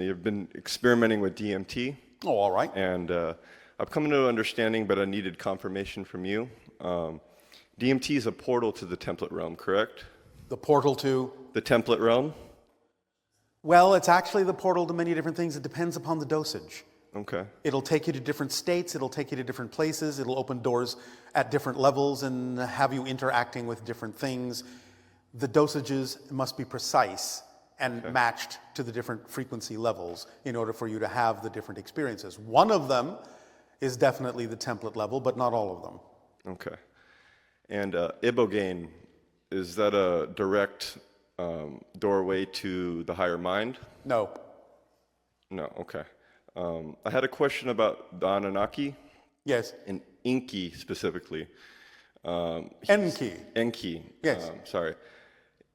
You've been experimenting with DMT. Oh, all right. And I've come to an understanding, but I needed confirmation from you. DMT is a portal to the template realm, correct? The portal to? The template realm? Well, it's actually the portal to many different things. It depends upon the dosage. Okay. It'll take you to different states. It'll take you to different places. It'll open doors at different levels and have you interacting with different things. The dosages must be precise and matched to the different frequency levels in order for you to have the different experiences. One of them is definitely the template level, but not all of them. Okay. And ibogaine, is that a direct doorway to the higher mind? No. No, okay. I had a question about the Anunnaki. Yes. And Enki specifically. Enki. Enki. Yes. Sorry.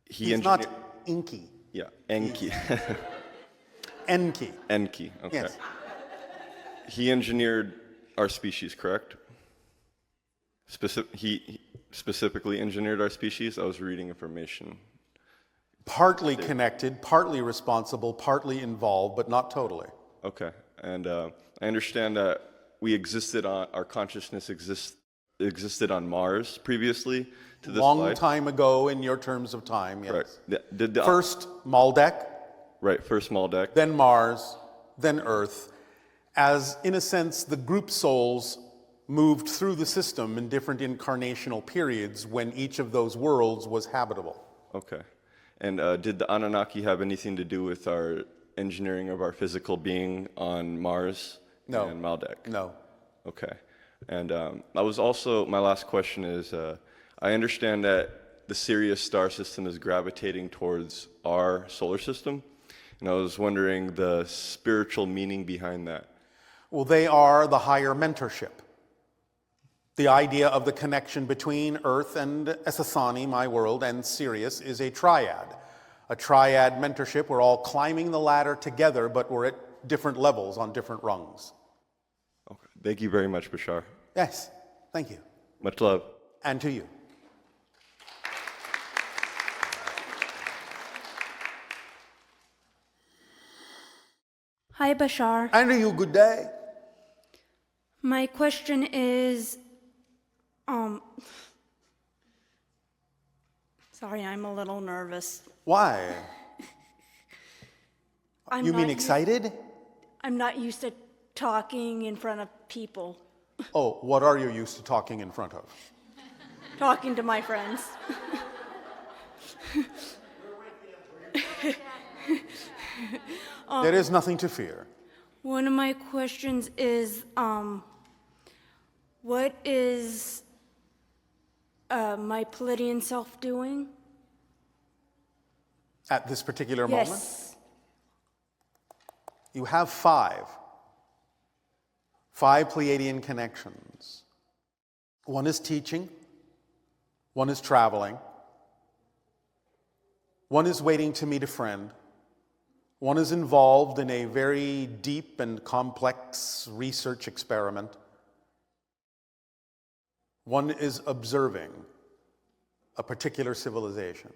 He's not Inky. Yeah, Enki. Enki. Enki, okay. Yes. He engineered our species, correct? He specifically engineered our species? I was reading information. Partly connected, partly responsible, partly involved, but not totally. Okay, and I understand that our consciousness existed on Mars previously to this Long life. time ago in your terms of time, yes. Right. First Maldek, Right, first Maldek. then Mars, then Earth. As, in a sense, the group souls moved through the system in different incarnational periods when each of those worlds was habitable. Okay. And did the Anunnaki have anything to do with our engineering of our physical being on Mars and Maldek? No. Okay. And my last question is, I understand that the Sirius star system is gravitating towards our solar system, and I was wondering the spiritual meaning behind that. Well, they are the higher mentorship. The idea of the connection between Earth and Essassani, my world, and Sirius is a triad. A triad mentorship. We're all climbing the ladder together, but we're at different levels on different rungs. Okay. Thank you very much, Bashar. Yes, thank you. Much love. And to you. Hi, Bashar. And to you, good day. My question is, sorry, I'm a little nervous. Why? You mean excited? I'm not used to talking in front of people. Oh, what are you used to talking in front of? Talking to my friends. There is nothing to fear. One of my questions is, what is my Palladian self doing? At this particular moment? Yes. You have five Pleiadian connections. One is teaching, one is traveling, one is waiting to meet a friend, one is involved in a very deep and complex research experiment, one is observing a particular civilization,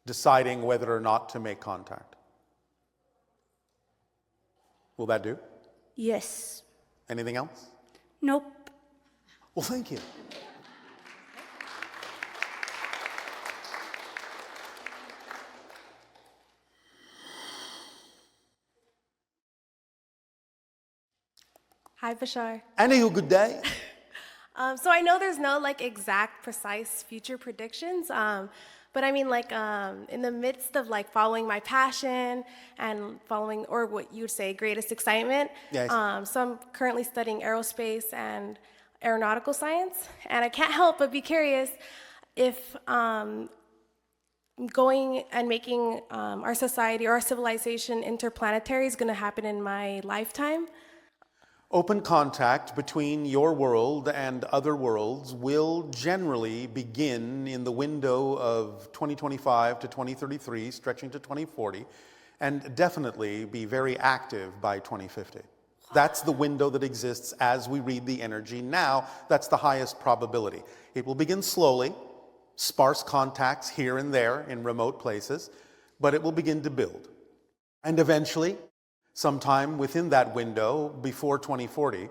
deciding whether or not to make contact. Will that do? Yes. Anything else? Nope. Well, thank you. Hi, Bashar. And you, good day. So I know there's no exact, precise future predictions, but I mean in the midst of following my passion and following, or what you would say, greatest excitement. Yes. So I'm currently studying aerospace and aeronautical science, and I can't help but be curious if going and making our society or our civilization interplanetary is going to happen in my lifetime. Open contact between your world and other worlds will generally begin in the window of 2025 to 2033, stretching to 2040, and definitely be very active by 2050. That's the window that exists as we read the energy now. That's the highest probability. It will begin slowly, sparse contacts here and there in remote places, but it will begin to build. And eventually, Sometime within that window, before 2040,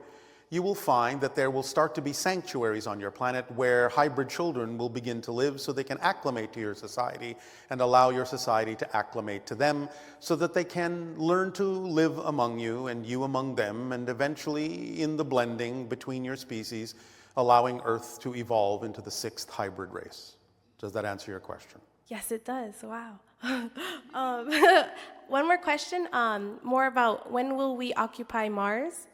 you will find that there will start to be sanctuaries on your planet where hybrid children will begin to live so they can acclimate to your society and allow your society to acclimate to them so that they can learn to live among you and you among them, and eventually in the blending between your species, allowing Earth to evolve into the 6th hybrid race. Does that answer your question? Yes, it does. Wow. One more question, more about when will we occupy Mars?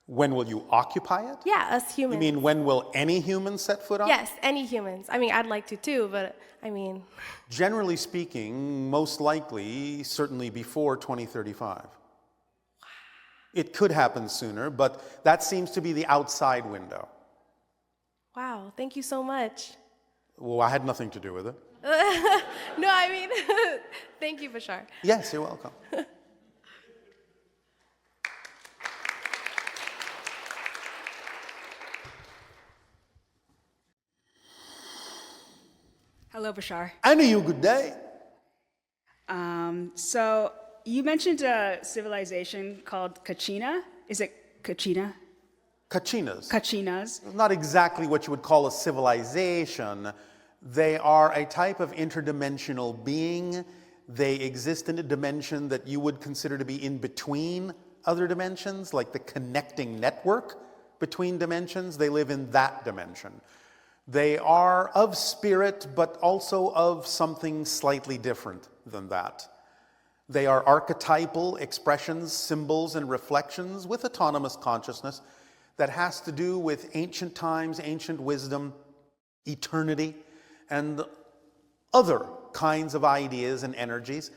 When will you occupy it? Yeah, us You humans. mean when will any human set foot on it? Yes, any humans. I mean, I'd like to too, but I mean. Generally speaking, most likely, certainly before 2035. It could happen sooner, but that seems to be the outside window. Wow, thank you so much. Well, I had nothing to do with it. No, I mean, thank you, Bashar. Yes, you're welcome. Hello, Bashar. I knew you. Good day. So you mentioned a civilization called Kachina. Is it Kachina? Kachinas. Kachinas. Not exactly what you would call a civilization. They are a type of interdimensional being. They exist in a dimension that you would consider to be in between other dimensions, like the connecting network between dimensions. They live in that dimension. They are of spirit, but also of something slightly different than that. They are archetypal expressions, symbols, and reflections with autonomous consciousness that has to do with ancient times, ancient wisdom, eternity, and other kinds of ideas and energies.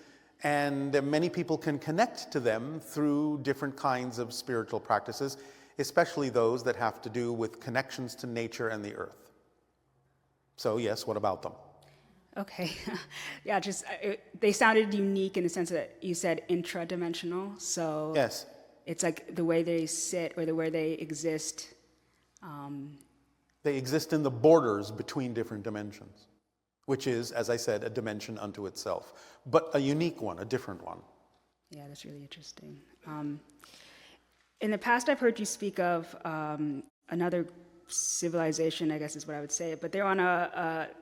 And many people can connect to them through different kinds of spiritual practices, especially those that have to do with connections to nature and the earth. So yes, what about them? Okay. Yeah, just they sounded unique in the sense that you said intradimensional. So Yes. it's like the way they sit or the way they exist. They exist in the borders between different dimensions, which is, as I said, a dimension unto itself, but a unique one, a different one. Yeah, that's really interesting. In the past, I've heard you speak of another civilization, I guess is what I would say, but they're on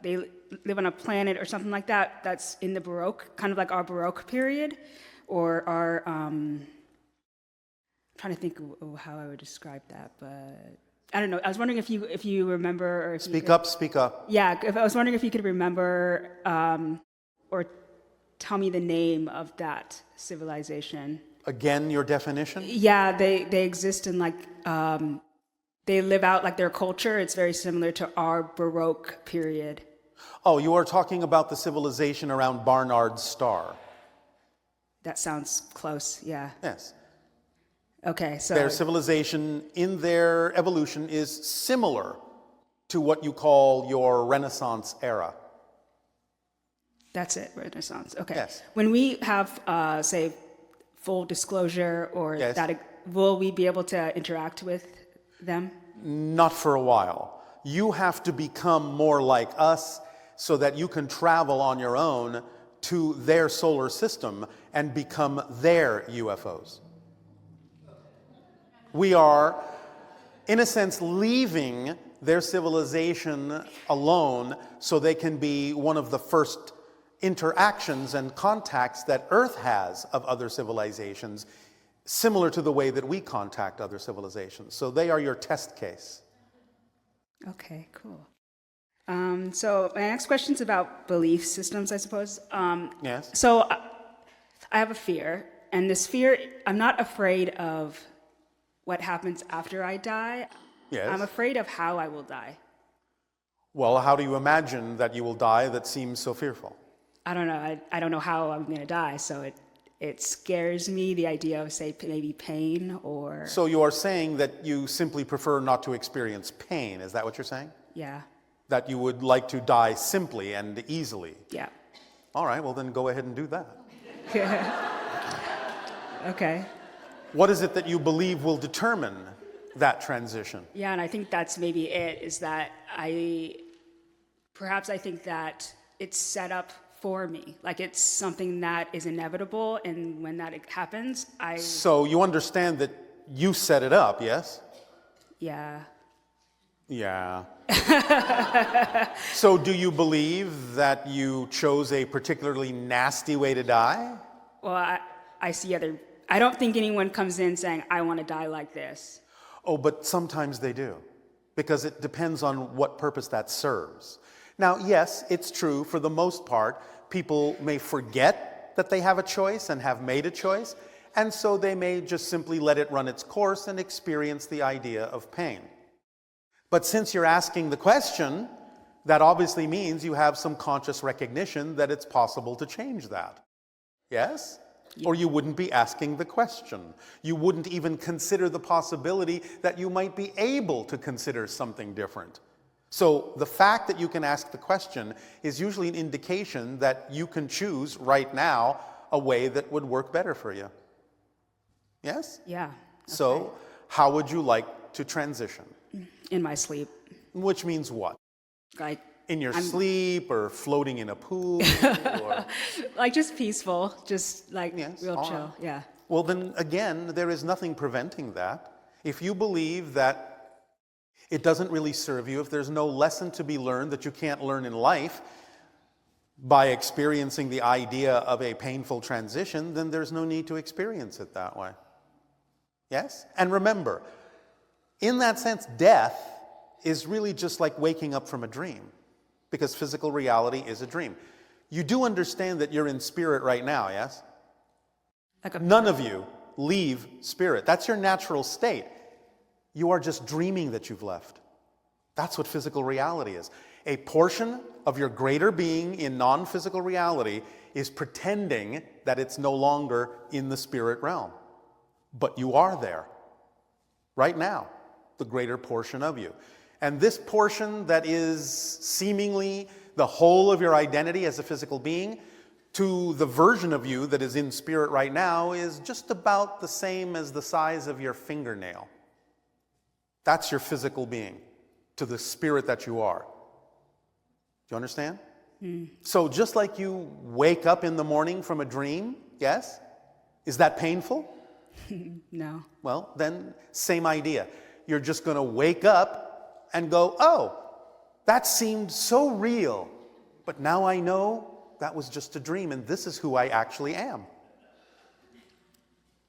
they live on a planet or something like that that's in the Baroque, kind of like our Baroque period, or our, I'm trying to think of how I would describe that, but I don't know. I was wondering if you remember, or if Speak up, speak up. Yeah, I was wondering if you could remember or tell me the name of that civilization. Again, your definition? Yeah, they exist in like, they live out like their culture. It's very similar to our Baroque period. Oh, you are talking about the civilization around Barnard's star. That sounds close, yeah. Yes. Okay, so. Their civilization in their evolution is similar to what you call your Renaissance era. That's it, Renaissance. Okay. Yes. When we have, say, full disclosure or Yes. that, will we be able to interact with them? Not for a while. You have to become more like us so that you can travel on your own to their solar system and become their UFOs. We are, in a sense, leaving their civilization alone so they can be one of the first interactions and contacts that Earth has of other civilizations, similar to the way that we contact other civilizations. So they are your test case. Okay, cool. So my next question is about belief systems, I suppose. Yes? So I have a fear, and this fear, I'm not afraid of what happens after I die. Yes. I'm afraid of how I will die. Well, how do you imagine that you will die that seems so fearful? I don't know. I don't know how I'm going to die, so it scares me, the idea of, say, maybe pain or... So you are saying that you simply prefer not to experience pain. Is that what you're saying? Yeah, That you would like to die simply and easily? yeah. All right, well then go ahead and do that. Okay. What is it that you believe will determine that transition? Yeah, and I think that's maybe it, is that I think that it's set up for me. Like it's something that is inevitable, and when that happens, So you understand that you set it up, yes? yeah. Yeah. So do you believe that you chose a particularly nasty way to die? Well, I see I don't think anyone comes in saying, I want to die like this. Oh, but sometimes they do, because it depends on what purpose that serves. Now, yes, it's true, for the most part, people may forget that they have a choice and have made a choice, and so they may just simply let it run its course and experience the idea of pain. But since you're asking the question, that obviously means you have some conscious recognition that it's possible to change that. Yes? Or you wouldn't be asking the question. You wouldn't even consider the possibility that you might be able to consider something different. So the fact that you can ask the question is usually an indication that you can choose right now a way that would work better for you. Yes? Yeah. So how would you like to transition? In my sleep. Which means what? Like In your sleep, or floating in a pool, or... like just peaceful, just like Yes, real all chill. right. Yeah. Well, then again, there is nothing preventing that. If you believe that it doesn't really serve you, if there's no lesson to be learned that you can't learn in life by experiencing the idea of a painful transition, then there's no need to experience it that way. Yes? And remember, in that sense, death is really just like waking up from a dream, because physical reality is a dream. You do understand that you're in spirit right now, yes? None of you leave spirit. That's your natural state. You are just dreaming that you've left. That's what physical reality is. A portion of your greater being in non-physical reality is pretending that it's no longer in the spirit realm. But you are there right now, the greater portion of you. And this portion that is seemingly the whole of your identity as a physical being, to the version of you that is in spirit right now, is just about the same as the size of your fingernail. That's your physical being, to the spirit that you are. Do you understand? So just like you wake up in the morning from a dream, yes? Is that painful? No. Well, then same idea. You're just going to wake up and go, oh, that seemed so real, but now I know that was just a dream and this is who I actually am.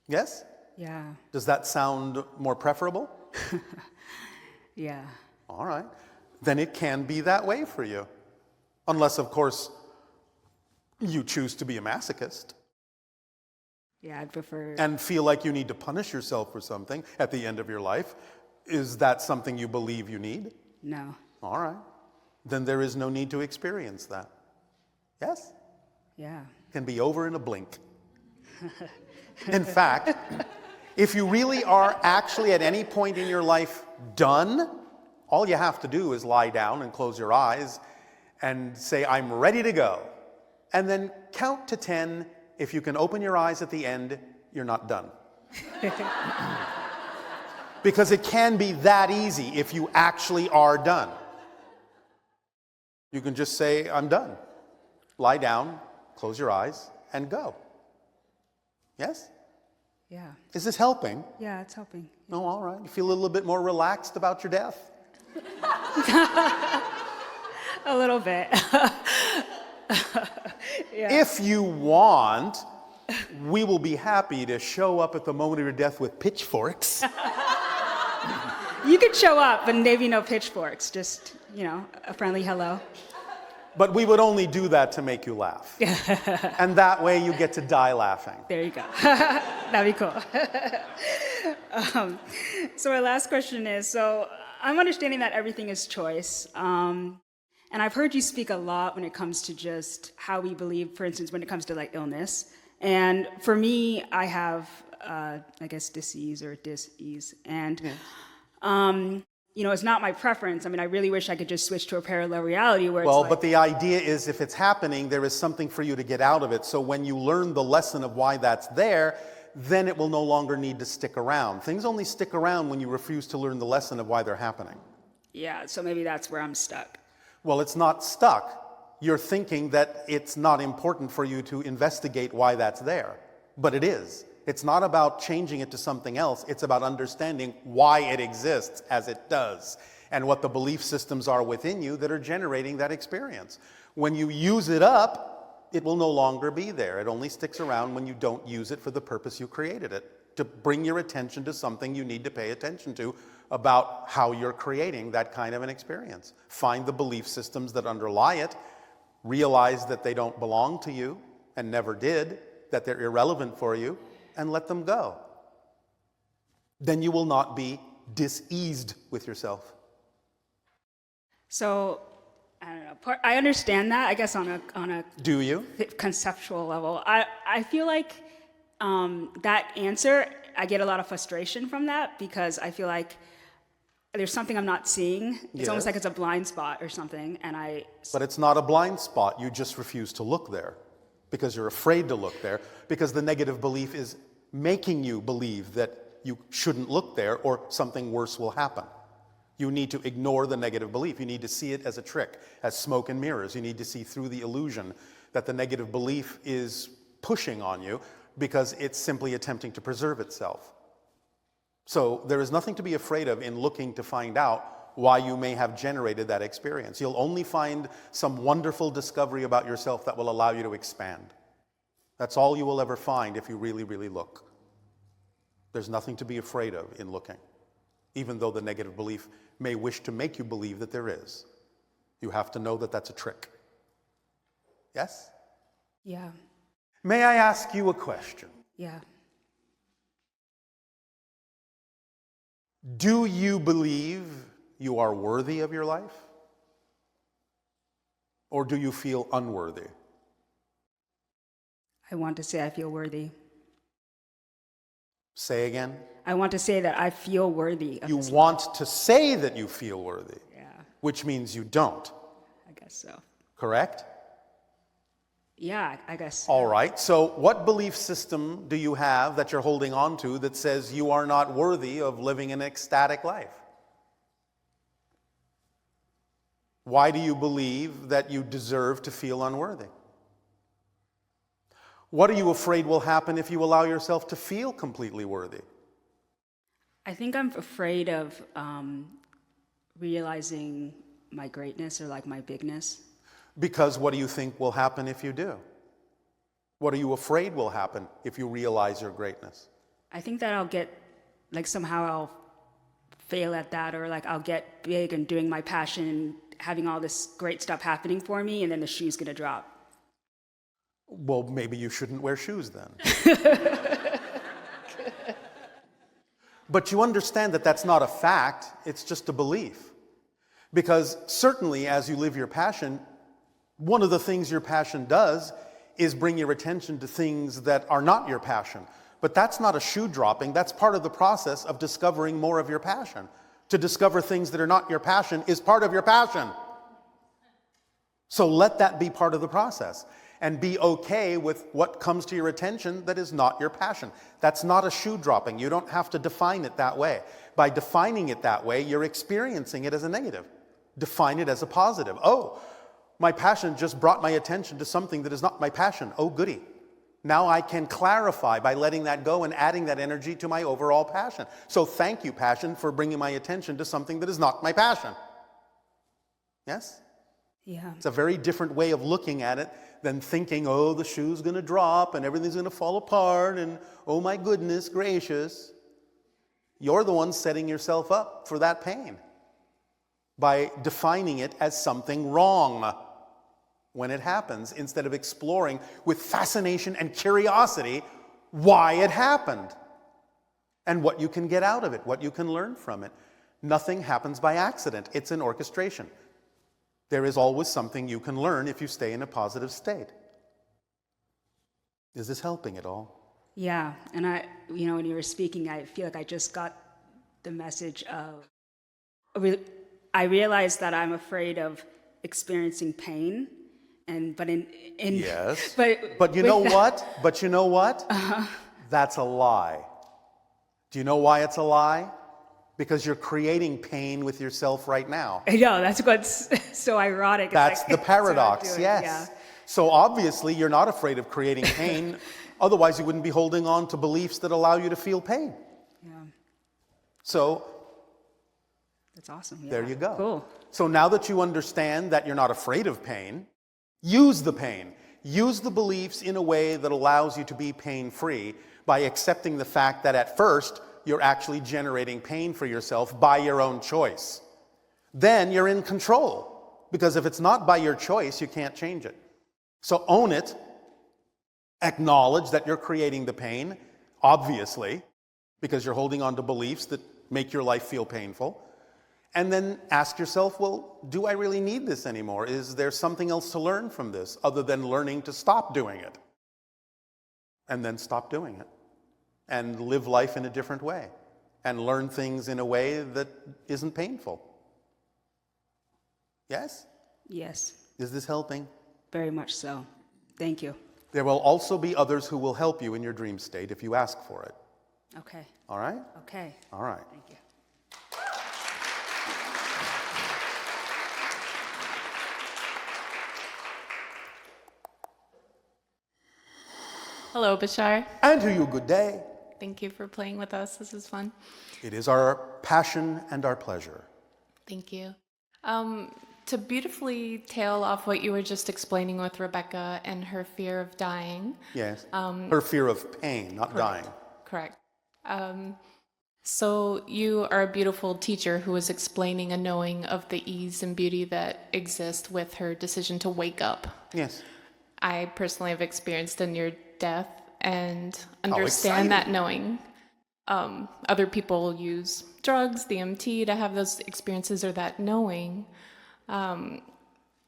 Yes? Yeah. Does that sound more preferable? Yeah. All right. Then it can be that way for you. Unless, of course, you choose to be a masochist Yeah, I'd prefer. and feel like you need to punish yourself for something at the end of your life. Is that something you believe you need? No. All right. Then there is no need to experience that. Yes? Yeah. Can be over in a blink. In fact, if you really are actually at any point in your life done, all you have to do is lie down and close your eyes and say, I'm ready to go. And then count to 10. If you can open your eyes at the end, you're not done. Because it can be that easy if you actually are done. You can just say, I'm done. Lie down, close your eyes, and go. Yes? Yeah. Is this helping? Yeah, it's helping. Oh, all right. You feel a little bit more relaxed about your death? A little bit. Yeah. If you want, we will be happy to show up at the moment of your death with pitchforks. You could show up, but maybe no pitchforks. Just, a friendly hello. But we would only do that to make you laugh. And that way you get to die laughing. There you go. That'd be cool. So my last question is, so I'm understanding that everything is choice. And I've heard you speak a lot when it comes to just how we believe, for instance, when it comes to like illness. And for me, I have, disease or dis-ease. And, it's not my preference. I mean, I really wish I could just switch to a parallel reality where Well, it's but the idea is if it's happening, there is something for you to get out of it. So when you learn the lesson of why that's there, then it will no longer need to stick around. Things only stick around when you refuse to learn the lesson of why they're happening. yeah, so maybe that's where I'm stuck. Well, it's not stuck. you're thinking that it's not important for you to investigate why that's there. But it is. It's not about changing it to something else. It's about understanding why it exists as it does and what the belief systems are within you that are generating that experience. When you use it up, it will no longer be there. It only sticks around when you don't use it for the purpose you created it, to bring your attention to something you need to pay attention to about how you're creating that kind of an experience. Find the belief systems that underlie it, realize that they don't belong to you and never did, that they're irrelevant for you, and let them go. Then you will not be diseased with yourself. So, I don't know. I understand that, I guess, on a Do you? conceptual level. I feel like that answer, I get a lot of frustration from that because I feel like there's something I'm not seeing. It's almost Yes. like it's a blind spot or something, and But it's not a blind spot. You just refuse to look there because you're afraid to look there, because the negative belief is making you believe that you shouldn't look there or something worse will happen. You need to ignore the negative belief. You need to see it as a trick, as smoke and mirrors. You need to see through the illusion that the negative belief is pushing on you because it's simply attempting to preserve itself. So there is nothing to be afraid of in looking to find out why you may have generated that experience. You'll only find some wonderful discovery about yourself that will allow you to expand. That's all you will ever find if you really, really look. There's nothing to be afraid of in looking, even though the negative belief may wish to make you believe that there is. You have to know that that's a trick. Yes? yeah, May I ask you a question? yeah. Do you believe you are worthy of your life? Or do you feel unworthy? I want to say I feel worthy. Say again. I want to say that I feel worthy of You this. want to say that you feel worthy, Yeah, which means you don't, I guess so. correct? Yeah, I guess. All right, so what belief system do you have that you're holding on to that says you are not worthy of living an ecstatic life? Why do you believe that you deserve to feel unworthy? What are you afraid will happen if you allow yourself to feel completely worthy? I think I'm afraid of realizing my greatness or like my bigness. Because what do you think will happen if you do? What are you afraid will happen if you realize your greatness? I think that I'll get, like somehow I'll fail at that, or like I'll get big and doing my passion, having all this great stuff happening for me, and then the shoe's gonna drop. Well, maybe you shouldn't wear shoes then. But you understand that that's not a fact, it's just a belief. Because certainly as you live your passion, one of the things your passion does is bring your attention to things that are not your passion. But that's not a shoe dropping, that's part of the process of discovering more of your passion. To discover things that are not your passion is part of your passion. So let that be part of the process. And be okay with what comes to your attention that is not your passion. That's not a shoe dropping. You don't have to define it that way. By defining it that way, you're experiencing it as a negative. Define it as a positive. Oh, my passion just brought my attention to something that is not my passion. Oh, goody. Now I can clarify by letting that go and adding that energy to my overall passion. So thank you, passion, for bringing my attention to something that is not my passion. Yes? Yeah. It's a very different way of looking at it than thinking, oh, the shoe's going to drop and everything's going to fall apart and, oh my goodness gracious. You're the one setting yourself up for that pain by defining it as something wrong when it happens, instead of exploring with fascination and curiosity why it happened and what you can get out of it, what you can learn from it. Nothing happens by accident. It's an orchestration. There is always something you can learn if you stay in a positive state. Is this helping at all? Yeah, and when you were speaking, I feel like I just got the message of, I realized that I'm afraid of experiencing pain, but Yes. but you know what? But you know what? That's a lie. Do you know why it's a lie? Because you're creating pain with yourself right now. I know, that's what's so ironic. It's That's like, the that's what I'm paradox, doing, yes. yeah. So obviously you're not afraid of creating pain, otherwise you wouldn't be holding on to beliefs that allow you to feel pain. Yeah, So that's awesome. Yeah. there you go. Cool. So now that you understand that you're not afraid of pain, use the pain. Use the beliefs in a way that allows you to be pain-free by accepting the fact that at first you're actually generating pain for yourself by your own choice. Then you're in control, because if it's not by your choice, you can't change it. So own it, acknowledge that you're creating the pain, obviously, because you're holding on to beliefs that make your life feel painful. And then ask yourself, well, do I really need this anymore? Is there something else to learn from this other than learning to stop doing it? And then stop doing it. And live life in a different way. And learn things in a way that isn't painful. Yes? Yes, Is this helping? very much so. Thank you. There will also be others who will help you in your dream state if you ask for it. Okay, All right? okay. All right. Thank you. Hello, Bashar. And to you, good day. Thank you for playing with us. This is fun. It is our passion and our pleasure. Thank you. To beautifully tail off what you were just explaining with Rebecca and her fear of dying. Yes. Her fear of pain, not dying. Correct. So you are a beautiful teacher who was explaining a knowing of the ease and beauty that exist with her decision to wake up. Yes. I personally have experienced a near death and exciting. understand that knowing. Other people use drugs, DMT, to have those experiences or that knowing.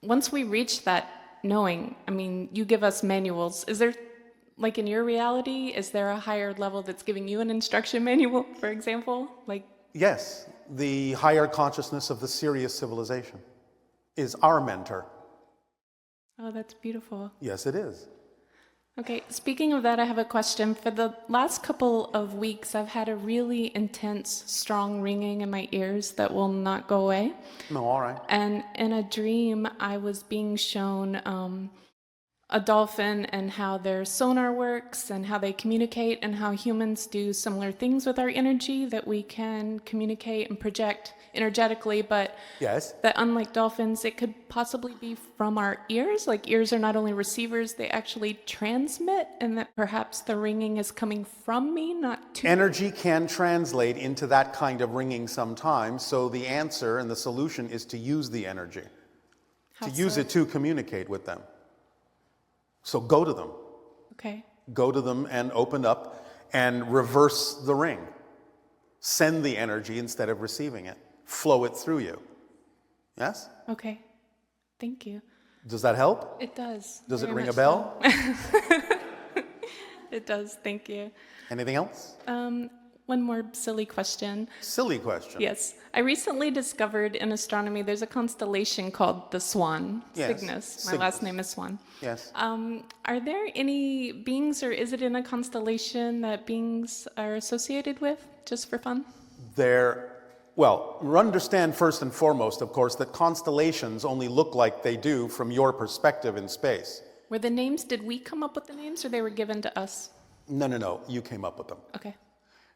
Once we reach that knowing, I mean, you give us manuals. Is there, like in your reality, is there a higher level that's giving you an instruction manual, for example? Like, Yes. The higher consciousness of the Sirius civilization is our mentor. oh, that's beautiful. Yes, it is. Okay, speaking of that, I have a question. For the last couple of weeks, I've had a really intense, strong ringing in my ears that will not go away. No, all right. And in a dream, I was being shown a dolphin and how their sonar works and how they communicate and how humans do similar things with our energy that we can communicate and project energetically, but Yes. that unlike dolphins, it could possibly be from our ears. Like ears are not only receivers, they actually transmit, and that perhaps the ringing is coming from me, not to me. Energy can translate into that kind of ringing sometimes, so the answer and the solution is to use the energy, How to use so? it to communicate with them. So go to them. Okay. Go to them and open up and reverse the ring. Send the energy instead of receiving it. Flow it through you. Yes? Okay. Thank you. Does that help? It does. Does it very ring a much bell? so. It does. Thank you. Anything else? One more silly question. Silly question. Yes. I recently discovered in astronomy there's a constellation called the Swan, Yes, Cygnus. My Cygnus. last name is Swan. Yes. Are there any beings, or is it in a constellation that beings are associated with, just for fun? Well, understand first and foremost, of course, that constellations only look like they do from your perspective in space. Were the names, did we come up with the names, or they were given to us? No. You came up with them. Okay.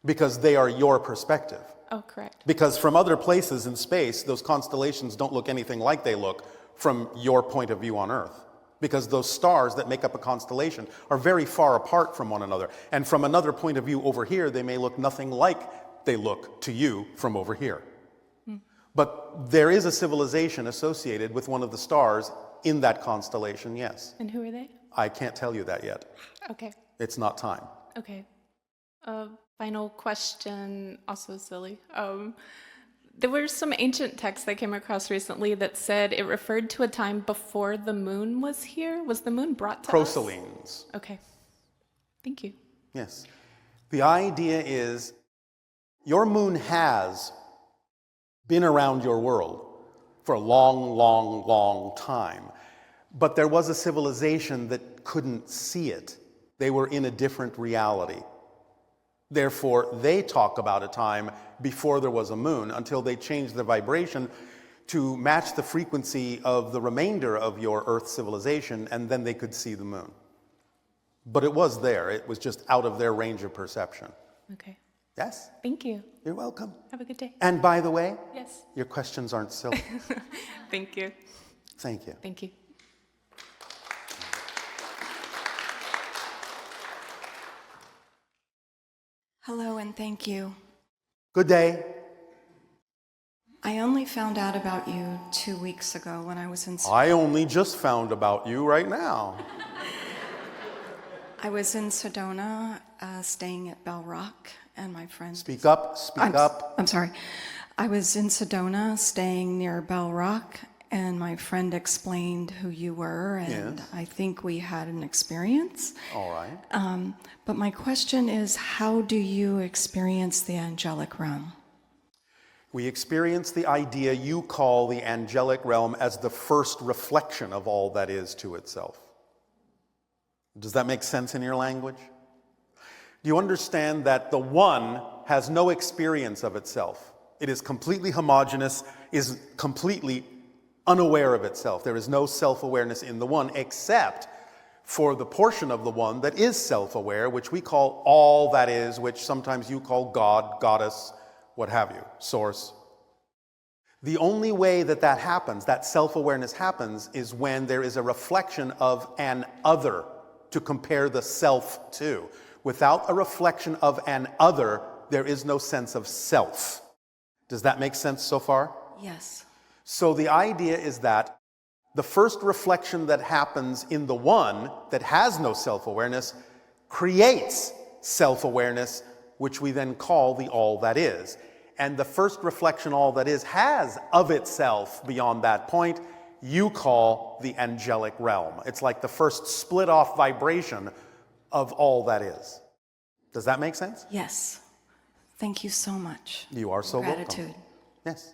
Because they are your perspective. Oh, correct. Because from other places in space, those constellations don't look anything like they look from your point of view on Earth. Because those stars that make up a constellation are very far apart from one another. And from another point of view over here, they may look nothing like they look to you from over here. But there is a civilization associated with one of the stars in that constellation, yes. And who are they? I can't tell you that yet. Okay. It's not time. Okay. Final question, also silly. There were some ancient texts I came across recently that said it referred to a time before the moon was here. Was the moon brought to us? Proselines. Okay. Thank you. Yes. The idea is your moon has been around your world for a long time. But there was a civilization that couldn't see it. They were in a different reality. Therefore, they talk about a time before there was a moon until they changed the vibration to match the frequency of the remainder of your Earth civilization, and then they could see the moon. But it was there. It was just out of their range of perception. Okay. Yes? Thank you. You're welcome. Have a good day. And by the way, Yes. your questions aren't silly. Thank you. Thank you. Thank you. Hello and thank you. Good day. I only found out about you 2 weeks ago when I was in I only just found about you right now. Sedona, staying at Bell Rock, and my friend. Speak up, speak up. I'm sorry. I was in Sedona, staying near Bell Rock, and my friend explained who you were, and Yes. I think we had an experience. All right. But my question is, how do you experience the angelic realm? We experience the idea you call the angelic realm as the first reflection of all that is to itself. Does that make sense in your language? Do you understand that the one has no experience of itself? It is completely homogeneous, is completely unaware of itself. There is no self-awareness in the one except for the portion of the one that is self-aware, which we call all that is, which sometimes you call God, goddess, what have you, source. The only way that that happens, that self-awareness happens, is when there is a reflection of an other to compare the self to. Without a reflection of an other, there is no sense of self. Does that make sense so far? Yes. So the idea is that the first reflection that happens in the one that has no self-awareness creates self-awareness, which we then call the all that is. And the first reflection all that is has of itself beyond that point, you call the angelic realm. It's like the first split off vibration of all that is. Does that make sense? Yes. Thank you so much. You are so welcome. Gratitude. Yes.